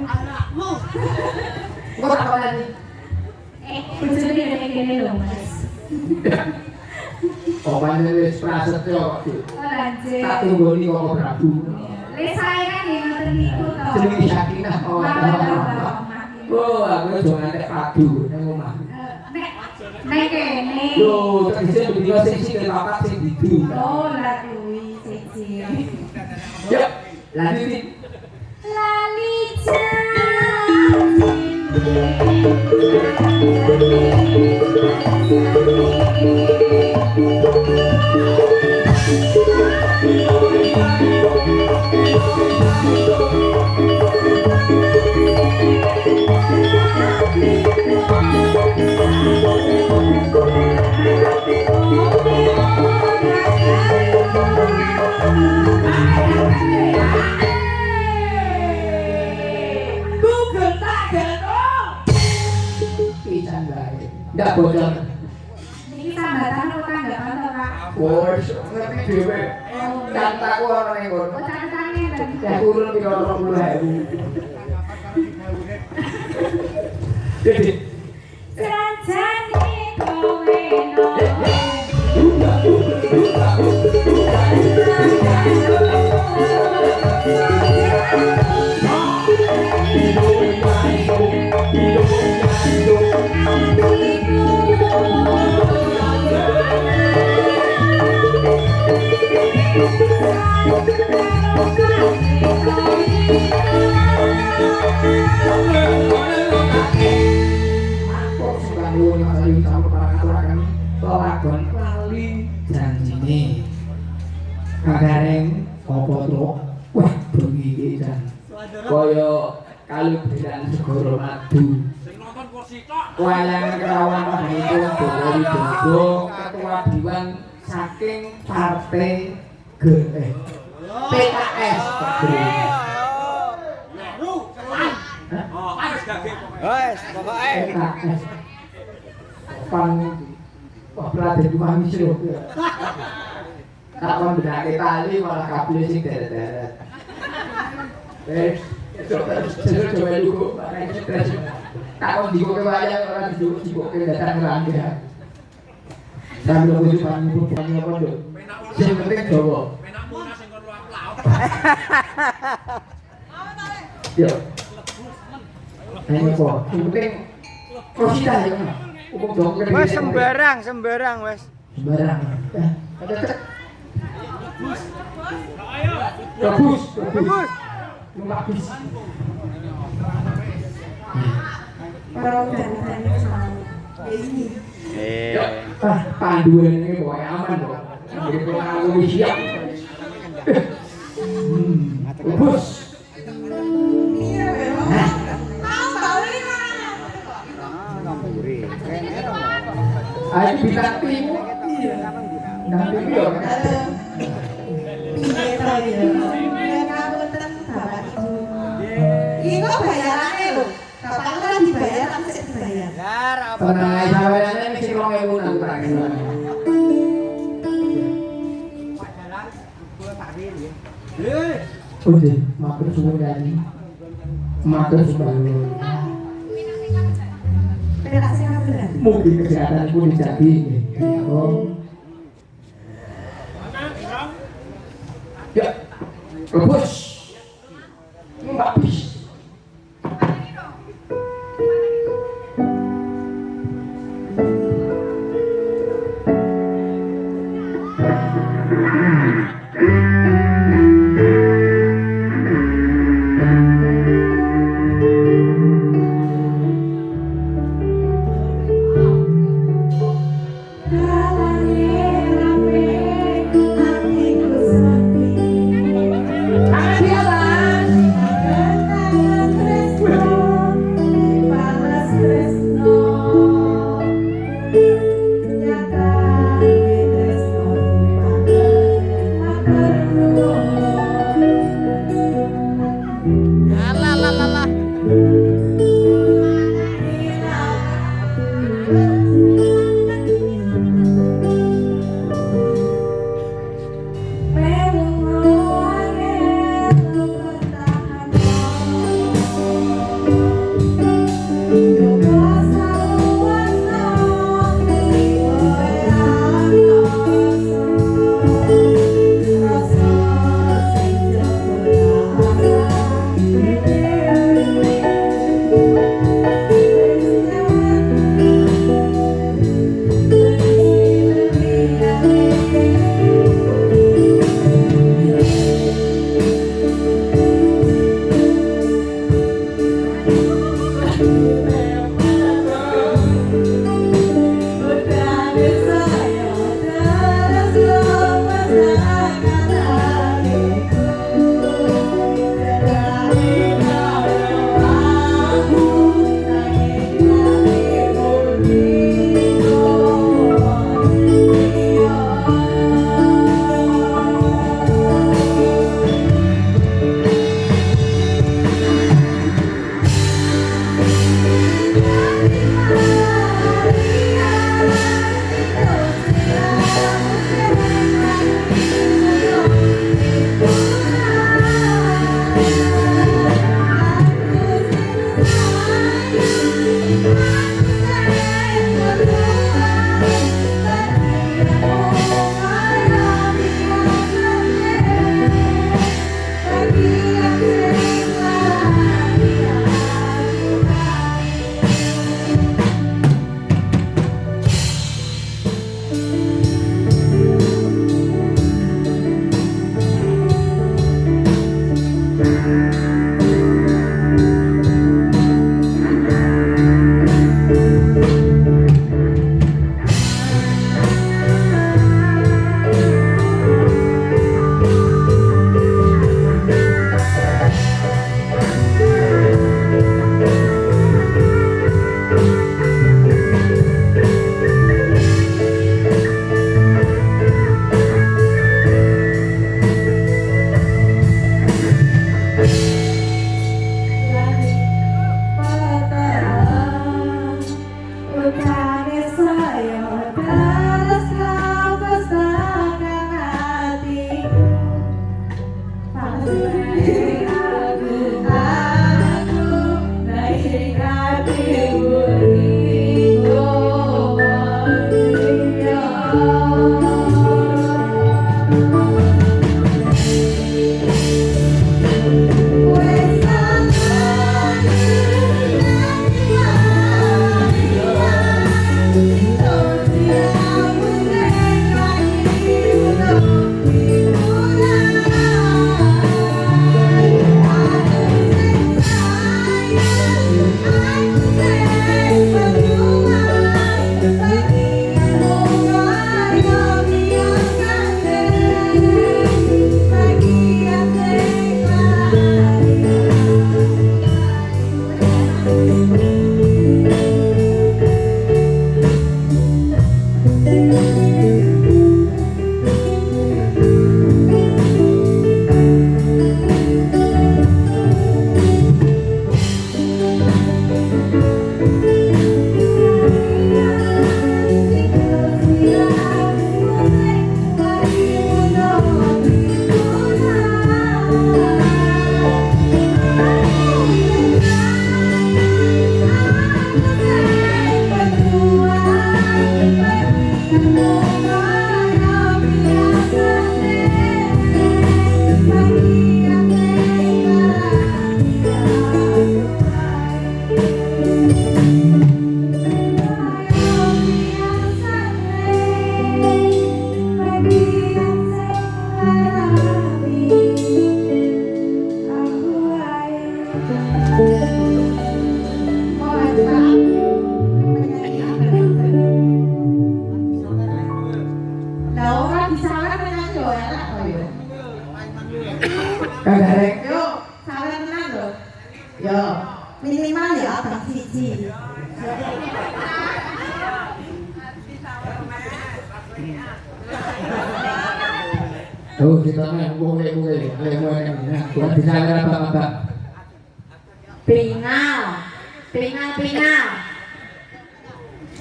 Anakmu. Kok tak lagi? Bojone ngene lho, Mas. Oh, panjenengan wis prasetyo. Lanjut. Tak tunggoni kok Prabu. Lek saya kan ngoten niku to. Jenenge Sakinah. Oh, aku aja ngantek padu nang omah. Nek kene. Lho, tegese bendina sing sikil papat sing didu. Oh, lah kuwi siji. Yuk, lanjutin. Lali ndak bocor. Niki sambatan apa tanggapan to, Pak? Wes, ngerti dhewe. Cantaku ora ning kono. Oh, catane ten. Ya kurun piro 20.000. Jadi, Sajane kowe no. Lakon lali janjine kagareng apa truk wah bengi iki jan kaya kaluberan segara madu sing nonton kursi tok wayang kerawan itu Bowo Widodo ketua diwan saking partai PKS wes pokoke PKS pan Praden Manisro. Tak kon benake tali malah kabel sing deret-deret. Wes, coba dulu makane stres. Tak kon dikoke wayang ora dikoke datang rangga. Sambil kudu panipun apa nduk. Sing penting Jawa. penakmu sing kon luwak laut Yo. Ayo po, sing penting kosita ya. Wes sembarang wes. Sembarang. Bagus. Numpak bis. Para udan-udan sama. Ini. Panduan ini pokoknya aman kok. Jadi kalau siap. Bagus. Ayo bintang tim. Iya. Bintang tim yo. Piye to ya? Ngapunten Bapak Ibu. Iki kok bayarane lho. Bapak kan dibayar tapi sik dibayar. Jar apa Tenang aja sampeyan iki sing 2000 nang tak kene. Oke, matur suwun yani. Matur suwun. Perak sing kabelan. Mungkin kesehatanku dijaga. Oh. Ya. Rebus. Habis. Yeah. Tuh kita nih boleh buat bicara apa? Pingal.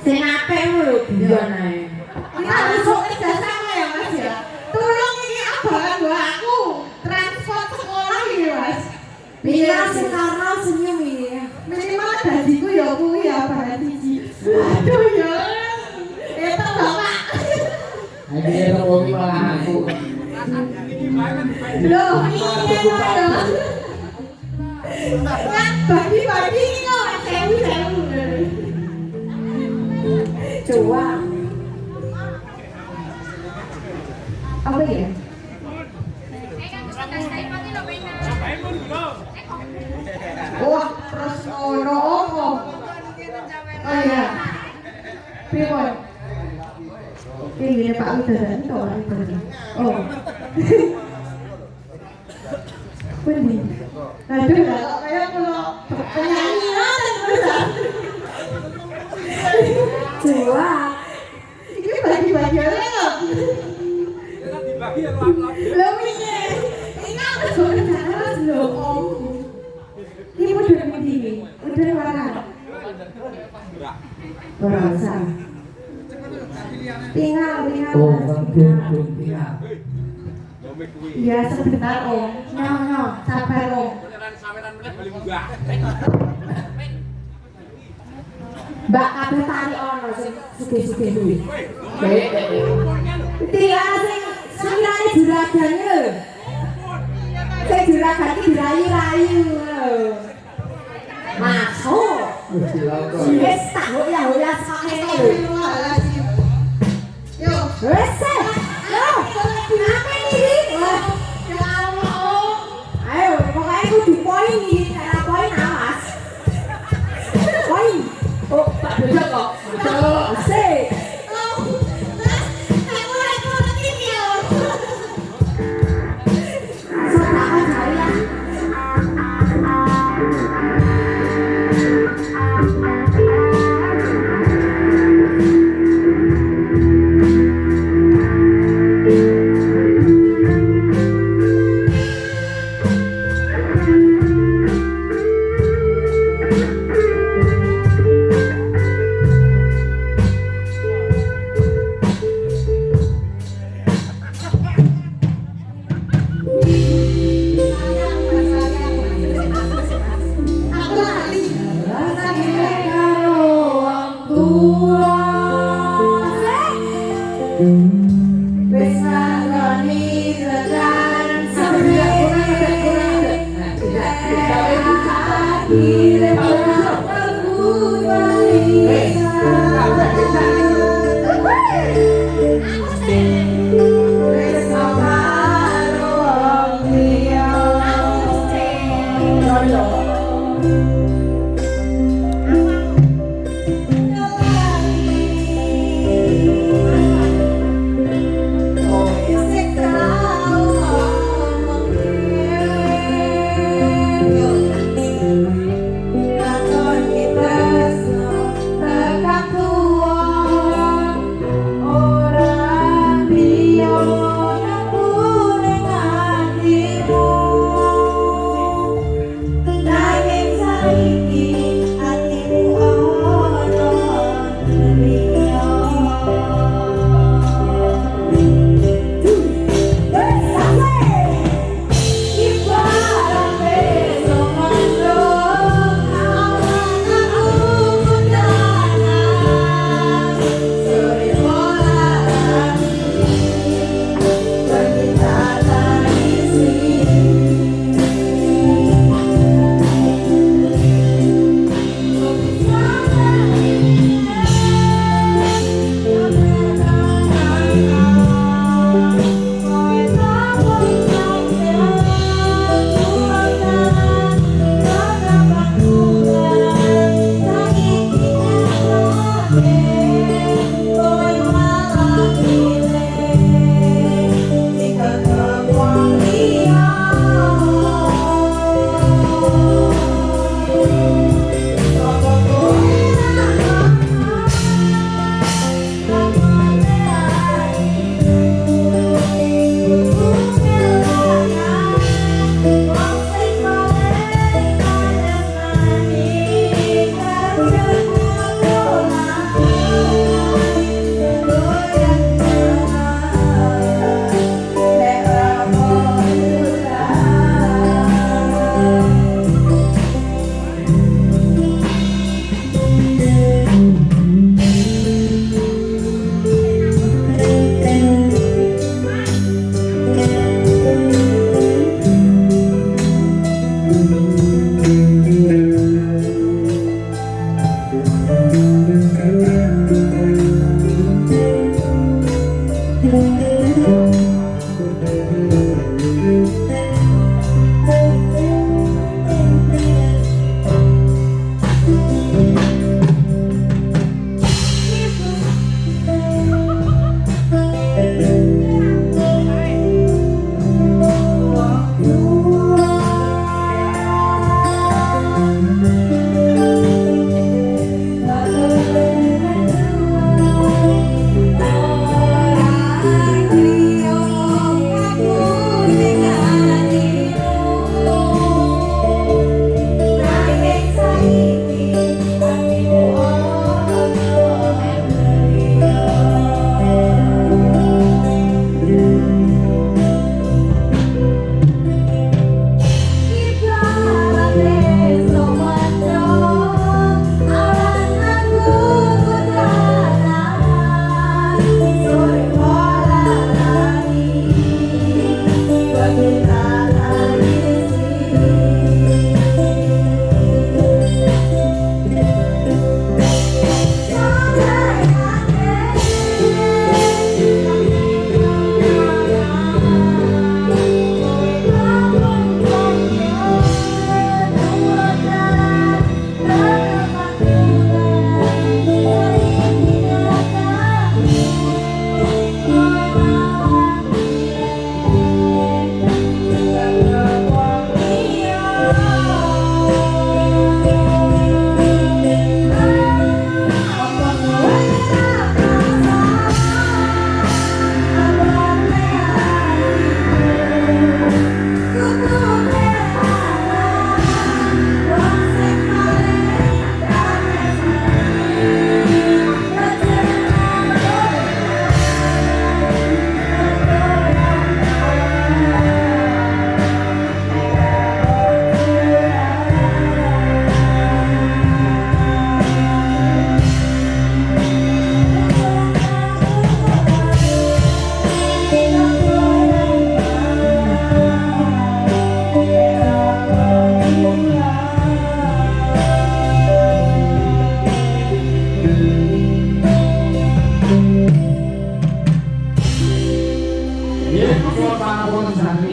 Sing apik lho biyen ae. Kita harus kerja sama ya Mas ya. Tolong ini abakan gua aku transport sekolah ini Mas. Pingal sing karno senyum iki. Minimal gajiku ya kuwi ya bahan siji. Aduh ya. Itu Bapak. Ayo kita ngopi malah aku. Loh, ini lho. Bagi-bagi ini kok sewu-sewu. Coba. Apa ya? Wah, terus ngono opo? Oh iya. Pripun? Ini Pak Udaran to. Oh. Pundi? Aduh, kok kaya kula penyanyi ngoten Jawa. Iki bagi-bagi ora kok. Kita dibagi yang lap-lap. Lho piye? Ini aku terus lho Om. Iki udah ndi? Udah warna. Ora usah. Tinggal. Oh, belum tinggal. Iya sebentar Om. No, sabar Om. Beneran saweran menit balik munggah. Mbak kabeh tari ono sing sugih-sugih kuwi. Tiga sing juragane lho. Sing juragan iki dirayu-rayu lho. Masuk. Wis tak hoya sak kene lho. Yo, wis. Yo, kenapa ini? Wah, ya Allah. Ayo, pokoknya kudu poin iki, cara poin awas. Poin. Oh, Pak Bejo kok. Bejo. Asik. Oh. Aku lagi ya. Saudara saya.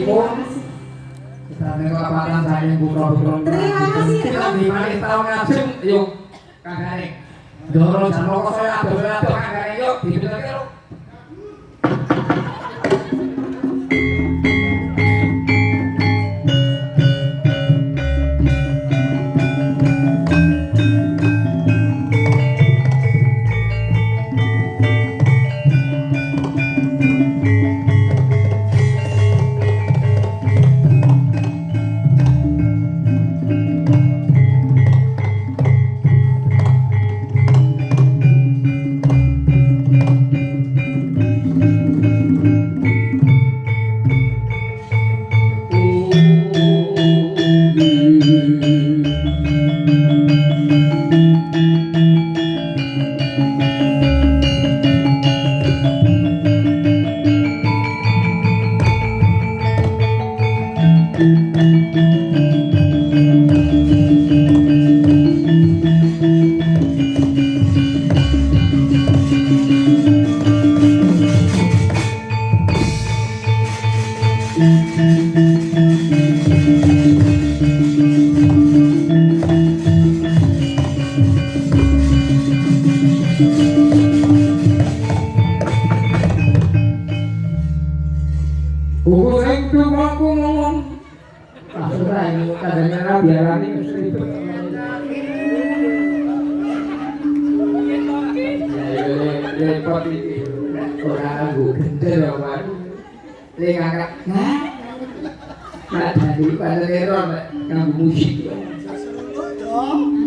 pun kita nengokapatan saya buka-buka Terima kasih, kita Om. dimana tahu ngajeng yuk kagane dorong sama saya kagane yuk dibener yuk repot iki ora nganggo gendel ya Pak. Ning angkat nah. Nah dadi panero nganggo musik.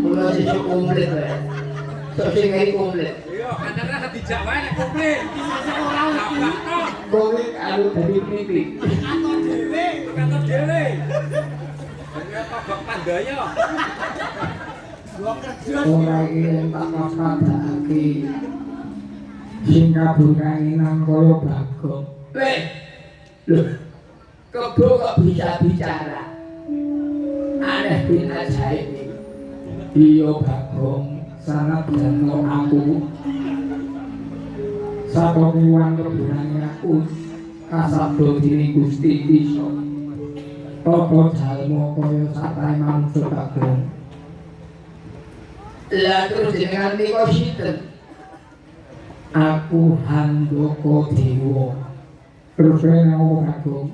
Mula sesuk komplit wae. Sok sing iki komplit. Iya, kanane nek dijak wae nek komplit. Komplit anu dadi mimpi. Kantor dhewe. Dene tabak pandaya. Ora iki tak kasadake. Sing kabunganginan kaya Bagong. Weh. Lho. Kebo kok bisa bicara. Aneh bin ajaib. Iya Bagong, sangat jantung aku. Satu kiwan kebunangi aku. Kasabdo dini Gusti iso. Tata jalma kaya satai manungsa Bagong. Lah terus jenengan nika sinten? Aku Handaka Dewa. Terus nang Bagong.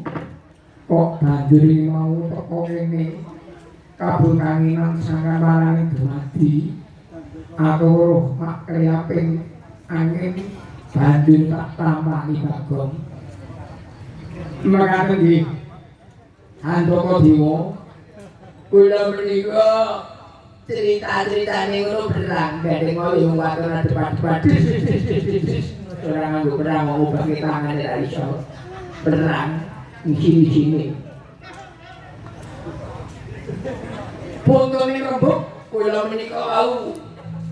Kok banjur mau teko kene? Kabunganginan sangat marani dumadi. Aku roh mak kriaping angin banjur tak tampani Bagong. Mekaten nggih. Handaka Dewa. Kula menika cerita-ceritane ngono berang badhe ngoyo watona debat-debat. Ora nganggo berang mau bagi tangan ra iso. Berang ngisi-ngisine. Puntune rembug kula menika wau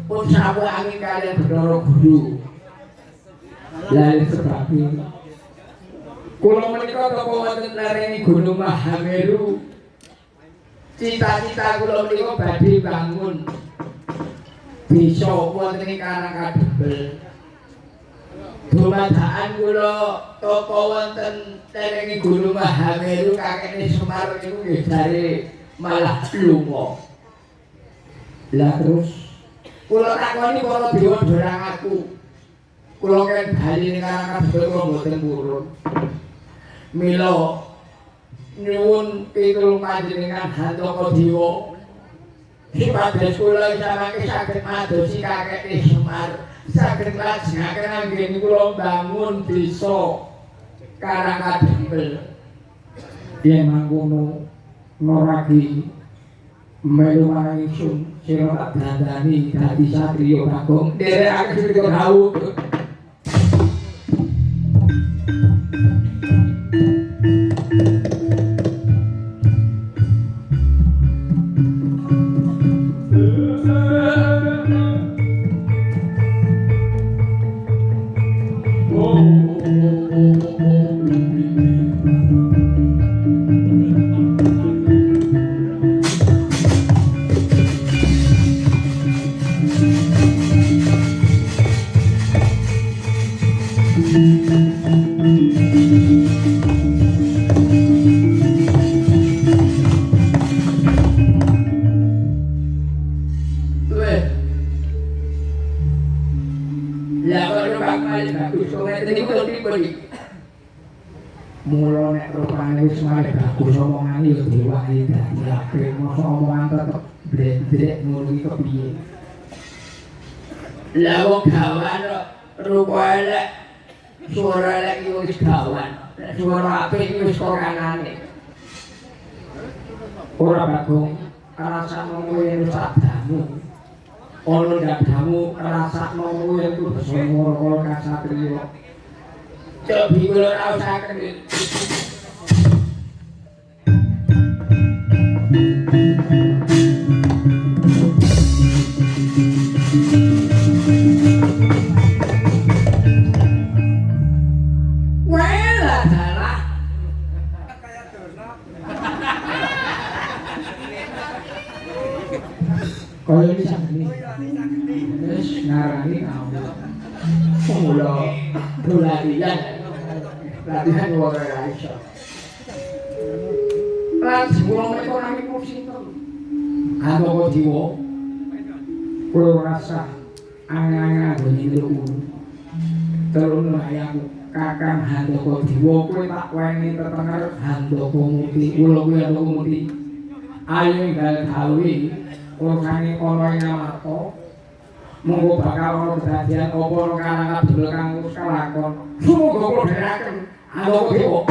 pun sawu angin kaliyan Bathara Guru. Lah sebabnya kula menika teko wonten lareng Gunung Mahameru. Cita-cita kula menika badhe bangun desa wonten ing Karangkadebel. Dumadakan kula teko wonten lareng Gunung Mahameru kakekne Semar niku nggih jare malah lunga. Lah terus kula takoni para dewa dorang aku. Kula kan bali ning Karangkadebel kula mboten purun. Mila nyuwun pitulung panjenengan Handaka Dewa. Supados kula samangke saged madosi kakekne Semar, saged lajengaken anggen kula bangun desa Karangkadebel. Yen mangkono Noragi melu marang ingsun sira tak dandani dadi satriya Bagong nderekake sira rawuh. Lah kok numpak malih bagus kok ngeten iku pripun iki? Mula nek rupane wis malih bagus omongane ya diwahi dadi apik, mosok omongan tetep blendrek ngono iki kepiye? Lah wong gawan kok rupa elek, suara elek iki wis gawan. Nek suara apik iki wis koranane. Ora Bagong, rasane kowe wis adamu. Ana ndadamu rasakno kowe iku besomoro kasatriya. Cobi kula raosaken. Wela dalah. Kayak dono. Kaya bisa gini. Wis ngarani aku. Mula latihan ora iso. Lan wong ekonomi ku sinten? Andoko jiwa. Kulo rasa angan-angan nyeluk. Terus ayaku Kakang Handoko Diwa kowe tak weni tetenger Handoko Muti. Kula kuwi Handoko Muti. Ayo enggal gawe urusane ana ing Amarta. Monggo bakal ana kedadian apa karang kadul kang wis kalakon. Sumuga kula dherekaken Handoko Diwa.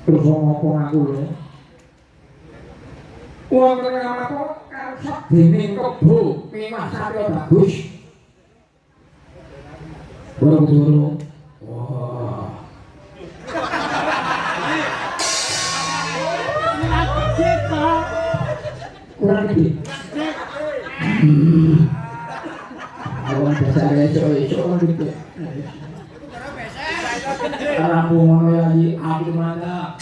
Terus ngopo aku lho. Wong tengah aku kasak dening kebo mewah satya bagus. Ora kudu. Wah. gede. Awak dasar esok-esok kan gede. Rampung ngono ya iki aku mantap.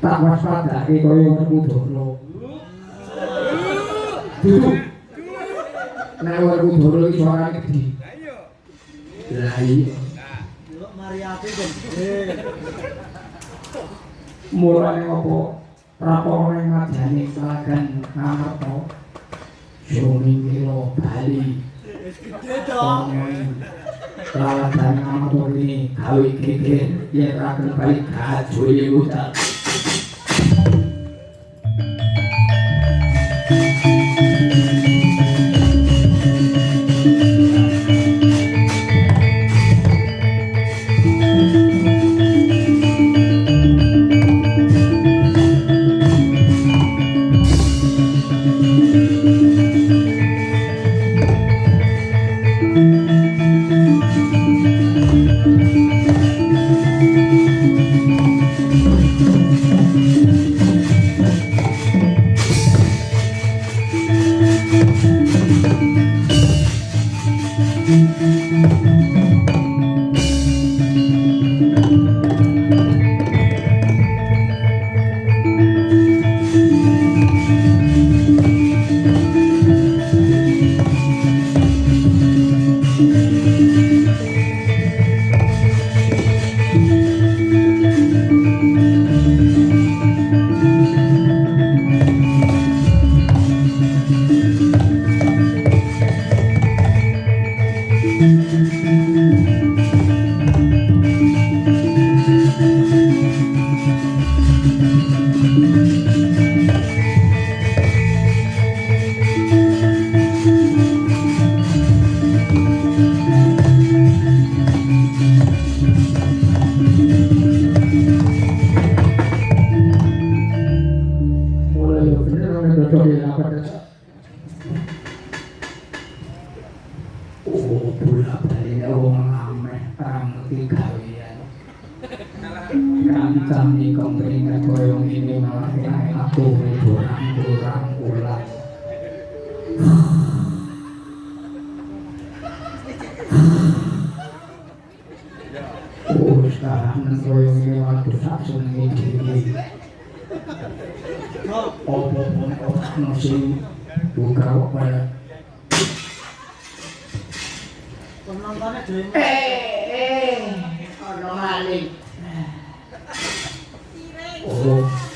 Tak waspadake kaya Werkudara. Duduk. Nek Werkudara iki suarane gedhe. Lah iya. Mariati ben. Mulane apa rapore ngajani pelagan Ngamarta. Sumingkira Bali. Pelagan Ngamarta ini gawe geger yen ra balik gajole utal.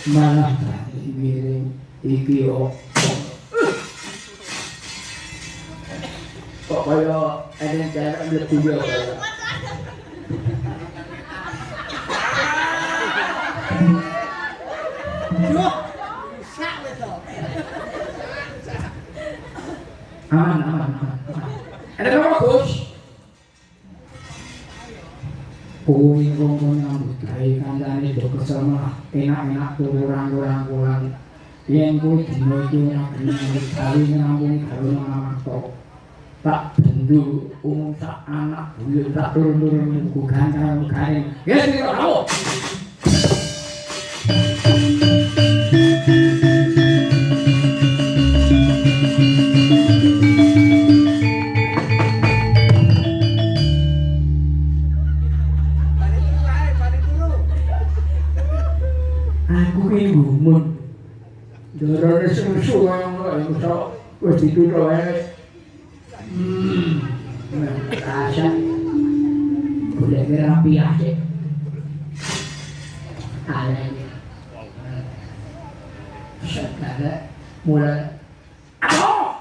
Malah miring iki kok kaya ada cewek mlebu yo. Aman. Ada apa, Gus? Kuwi ngomong nyambut gawe kancane do kesel malah enak-enak kurang-kurang yen kuwi dina iki ora gelem gawe ngampungi gawe Ngamarta tak bendu sak anak buyut tak turun-turun ku ganteng garing ya sing kamu Dorone susu kaya ngono ya iso wis dituthuk ae. Rasa boleh rapi aja. Alanya. Segala mulai. Aduh.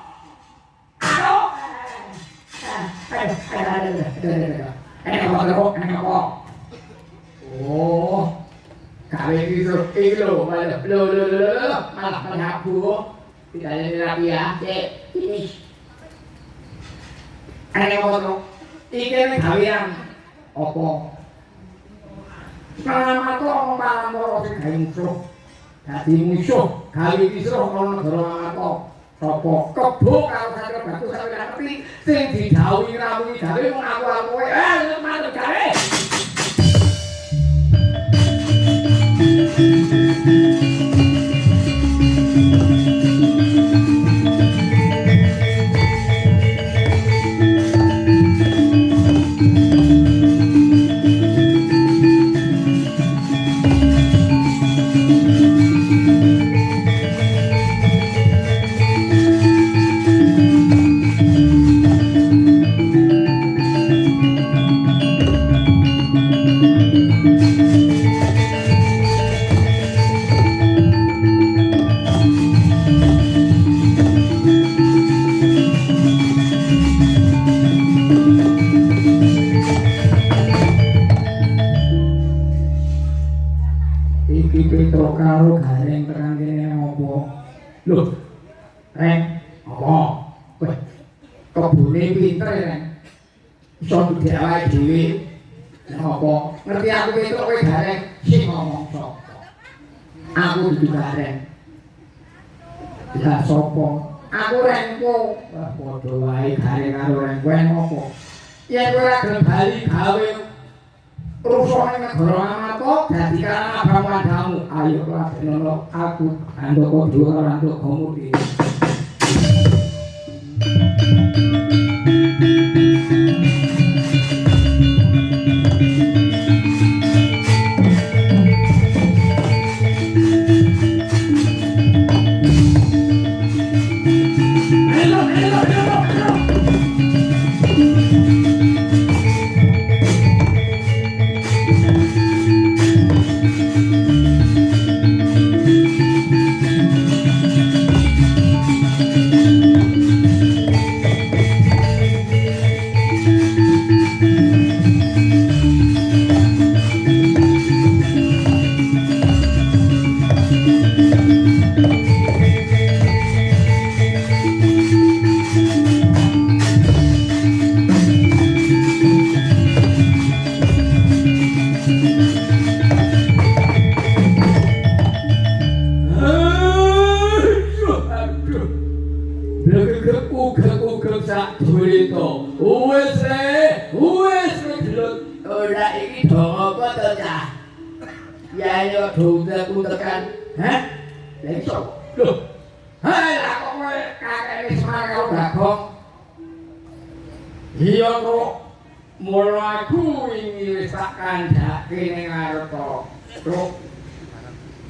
Oh, kami itu malah malah mengaku tidak ada rapi aja. Ada yang iki gawean apa? Malam aku malam ora sing gawe musuh. Dadi musuh, gawe kisruh ana negara apa? Sapa kebo karo sakit batu sampe ngerti sing didhawuhi ramuwi gawe wong aku kowe. Manut gawe. Karo gareng terang kene ngopo? Lho. Reng, apa? Kowe kebune pinter ya, Reng. Iso ndek awake dhewe. Lah apa? Ngerti aku Petruk kowe gareng sing ngomong sapa? Aku dudu gareng. Lah sapa? Aku Rengko. Wah padha wae gareng karo Rengko ngopo? Yen kowe ora gelem bali gawe rusone negara apa dadi kana abang padamu ayo lakono aku andoko dua karo andok kamu iki aku tekan, hah? Lah iso. Lho. Hai lah kok kowe kakek Semar karo Bagong. Iya kok mula aku wingi wis tak kandhake ning arep to.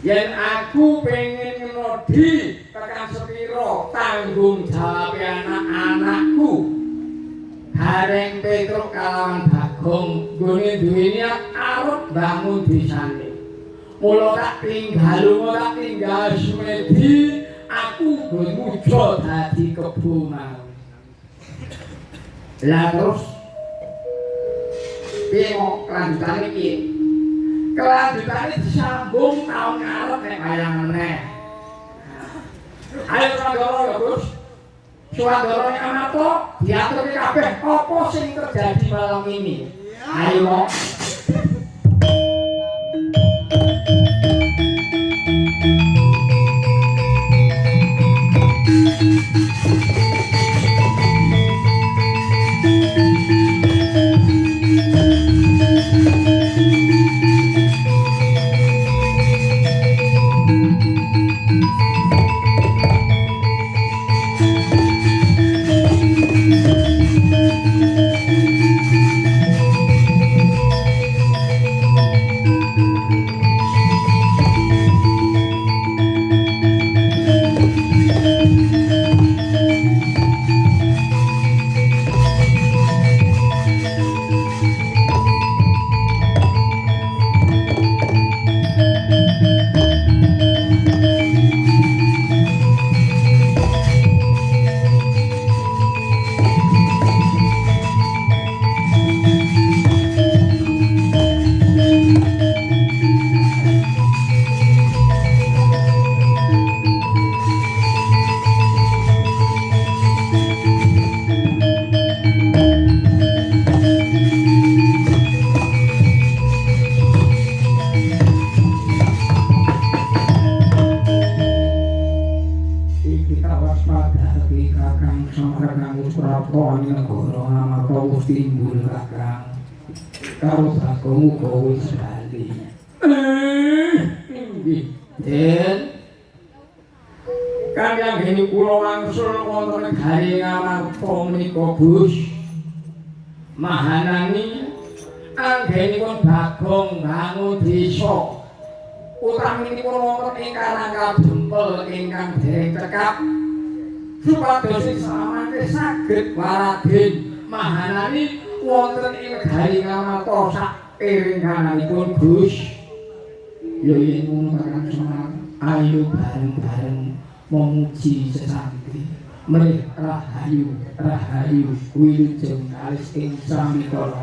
Yen aku pengen ngenodi tekan sepira tanggung jawab anak-anakku. Gareng Petruk kalawan Bagong nggone duweni arep bangun desane. Mula tak tinggal Sumedi, aku mujo dadi kebo mau. Lah terus piye kok kelanjutane piye? Kelanjutane disambung taun ngarep nek bayang meneh. Ayo Swandara ya, Gus. Swandara nek apa? Diatur kabeh apa sing terjadi malam ini. Ayo. lakoni negara amarga wis timbul kakang karo Bagong uga wis bali. Inggih, Den. Kaliyan geni kula wangsul wonten negari ngamarta menika Gus. Mahanani anggenipun Bagong bangun desa. Utaminipun wonten ing Karangka Dempel ingkang dereng cekap. Supados samangke saged Waraden Mahanani wonten ing negari ngamarta sak piringkananipun Gus. Ya yen ngono Kakang Semar, ayo bareng-bareng memuji sesanti. Mrih rahayu, rahayu, wilujeng kalis ing sami kala.